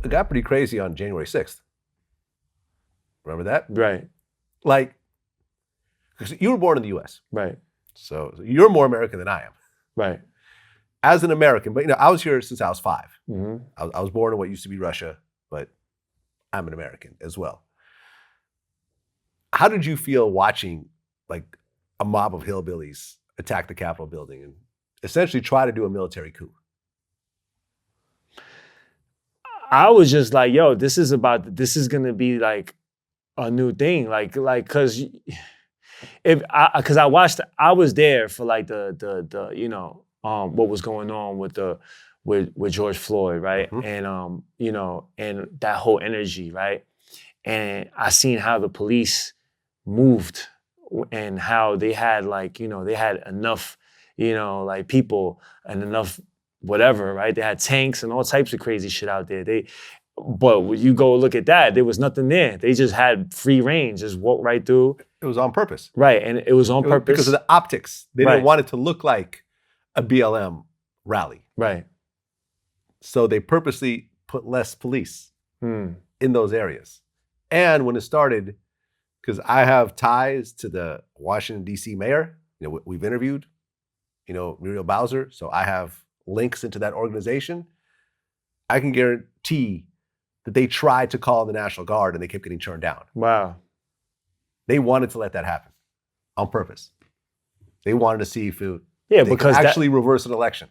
Well, it got pretty crazy on January 6th. Remember that? Right. Like, because you were born in the U.S. Right. So you're more American than I am. Right. As an American, but I was here since I was 5. Mm-hmm. I was born in what used to be Russia, but I'm an American as well. How did you feel watching like a mob of hillbillies attack the Capitol building and essentially try to do a military coup? I was just like, yo, this is gonna be like a new thing, cause I was there for like the what was going on with George Floyd, right? Mm-hmm. And and that whole energy, right? And I seen how the police moved and how they had they had enough, like people and enough whatever, right? They had tanks and all types of crazy shit out there. But when you go look at that, there was nothing there. They just had free range, just walk right through. It was on purpose. Right, and it was on purpose. Because of the optics. They didn't want it to look like a BLM rally. Right. So they purposely put less police in those areas. And when it started, because I have ties to the Washington, D.C. mayor, we've interviewed, Muriel Bowser, so I have links into that organization. I can guarantee that they tried to call the National Guard and they kept getting turned down. Wow. They wanted to let that happen on purpose. They wanted to see if they because could actually reverse an election.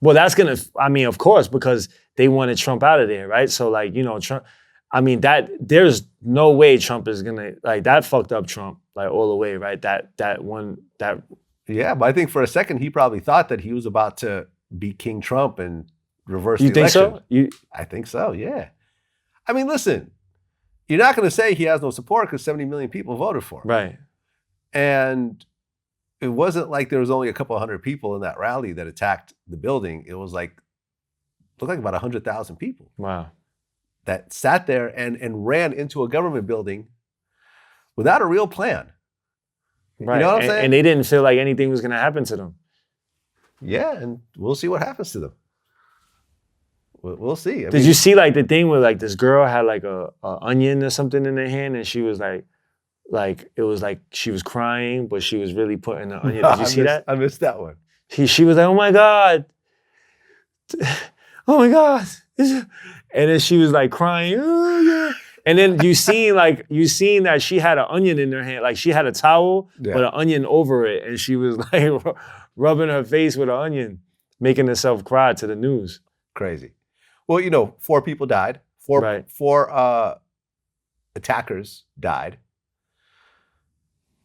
Well, that's of course, because they wanted Trump out of there, right? So Trump, there's no way Trump is gonna, that fucked up Trump, all the way, right? Yeah, but I think for a second he probably thought that he was about to be King Trump and reverse the election. You think so? I think so, yeah. I mean, listen, you're not going to say he has no support because 70 million people voted for him. Right. And it wasn't like there was only a couple of hundred people in that rally that attacked the building. It was looked like about 100,000 people. Wow. That sat there and ran into a government building without a real plan. Right. You know what I'm saying? And they didn't feel like anything was going to happen to them. Yeah, and we'll see what happens to them. We'll see. Did you see the thing where this girl had a onion or something in her hand and she was it was like she was crying, but she was really putting the onion. Did you see that? I missed that one. She was like, oh my God. Oh my God. And then she was crying. Oh, yeah. And then you seen that she had an onion in her hand. Like she had a towel, but an onion over it. And she was rubbing her face with an onion, making herself cry to the news. Crazy. Well, 4 people died. Four attackers died.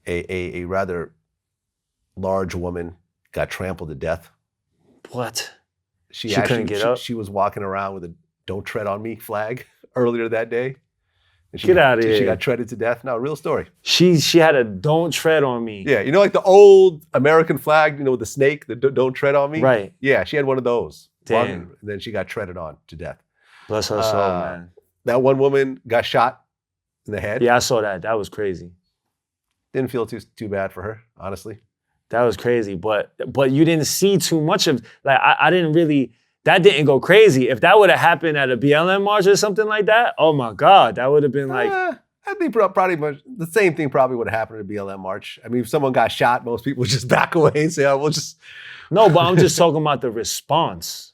A rather large woman got trampled to death. What? She couldn't get up? She was walking around with a "Don't Tread on Me" flag earlier that day. And Get out of here. She got treaded to death. No, real story. She had a "Don't Tread on Me." Yeah, like the old American flag, with the snake, the "Don't Tread on Me." Right. Yeah, she had one of those. Damn. And then she got treaded on to death. Bless her soul, man. That one woman got shot in the head. Yeah, I saw that. That was crazy. Didn't feel too bad for her, honestly. That was crazy, but you didn't see too much of, I didn't really, that didn't go crazy. If that would have happened at a BLM march or something like that, oh my God, that would have been I think probably the same thing probably would have happened at a BLM march. I mean, if someone got shot, most people would just back away and say, oh, we'll just. No, but I'm just talking about the response.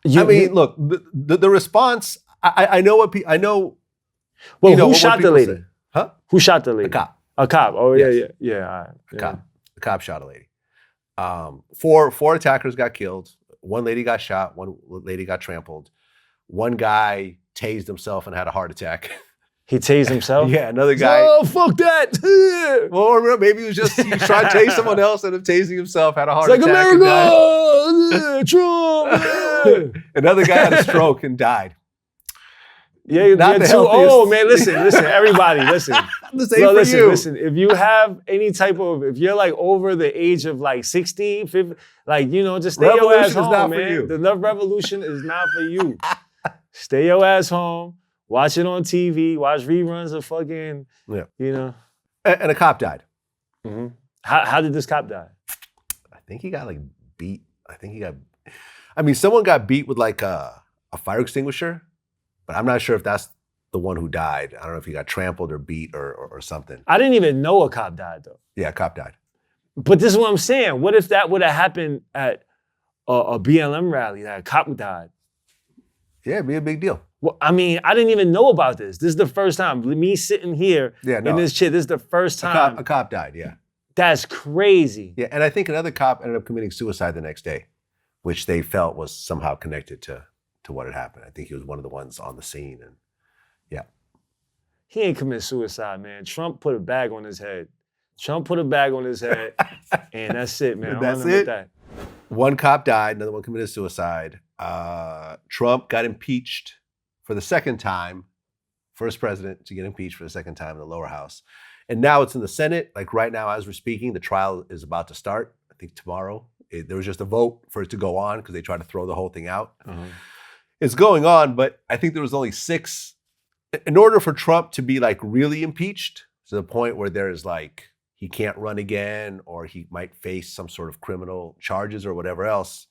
Look, the response, I know what people, I know. Well, who shot the lady? Say. Huh? Who shot the lady? A cop. A cop. Oh, yes. Yeah. A cop. The cop shot a lady. 4 attackers got killed. 1 lady got shot. 1 lady got trampled. 1 guy tased himself and had a heart attack. He tased himself? Yeah, another guy. Oh, fuck that. Well, maybe he was trying to tase someone else and tasing himself, had a heart attack. America! Trump! Another guy had a stroke and died. Yeah, not the too healthiest. old, man. Listen, everybody, listen. The same for you. Listen. If you have any type of, if you're over the age of 60, 50, just stay your ass home, not man. For you. The love revolution is not for you. Stay your ass home. Watch it on TV. Watch reruns of fucking, And a cop died. Mm-hmm. How did this cop die? I think he got beat. Someone got beat with a a fire extinguisher, but I'm not sure if that's the one who died. I don't know if he got trampled or beat or something. I didn't even know a cop died though. Yeah, a cop died. But this is what I'm saying. What if that would have happened at a BLM rally, that a cop died? Yeah, it'd be a big deal. Well, I mean, I didn't even know about this. This is the first time. Me sitting here in this chair, this is the first time. A cop died, yeah. That's crazy. Yeah, and I think another cop ended up committing suicide the next day, which they felt was somehow connected to what had happened. I think he was one of the ones on the scene, and yeah. He ain't commit suicide, man. Trump put a bag on his head. Trump put a bag on his head, and that's it, man. That's it? One cop died, another one committed suicide. Trump got impeached for the second time, first president to get impeached for the second time in the lower house. And now it's in the Senate. Like right now, as we're speaking, the trial is about to start. I think tomorrow. There was just a vote for it to go on because they tried to throw the whole thing out. It's going on, but I think there was only 6. In order for Trump to be like really impeached to the point where there's like, he can't run again, or he might face some sort of criminal charges or whatever else,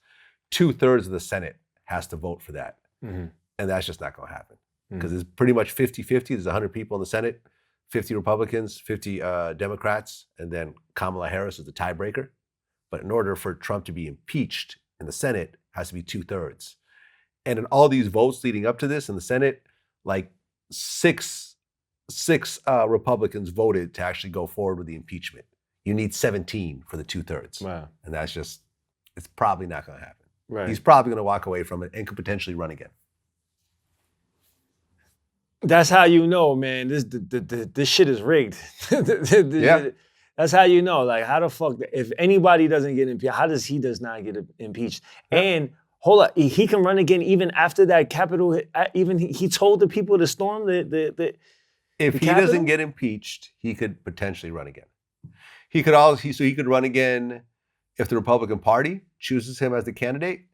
2/3 of the Senate has to vote for that. And that's just not going to happen because it's pretty much 50-50. There's 100 people in the Senate, 50 Republicans, 50 Democrats, and then Kamala Harris is the tiebreaker. But in order for Trump to be impeached in the Senate, it has to be 2/3. And in all these votes leading up to this in the Senate, like six Republicans voted to actually go forward with the impeachment. You need 17 for the 2/3. Wow. And that's just, it's probably not going to happen. Right. He's probably going to walk away from it and could potentially run again. That's how you know, man. This shit is rigged. Yeah. That's how you know. Like, how the fuck, if anybody doesn't get impeached, how does he does not get impeached? Yeah. And hold up, he can run again even after that Capitol. Even he told the people to storm the If he doesn't get impeached, he could potentially run again. He could run again if the Republican Party chooses him as the candidate,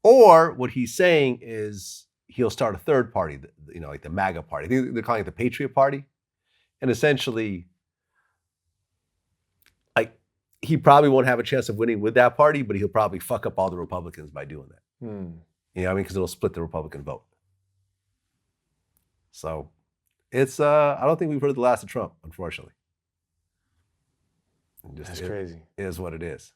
or what he's saying is he'll start a third party, like the MAGA party. They're calling it the Patriot Party, and essentially, like, he probably won't have a chance of winning with that party, but he'll probably fuck up all the Republicans by doing that. You know what I mean? Because it'll split the Republican vote. So it's I don't think we've heard the last of Trump, unfortunately. That's crazy. It is what it is.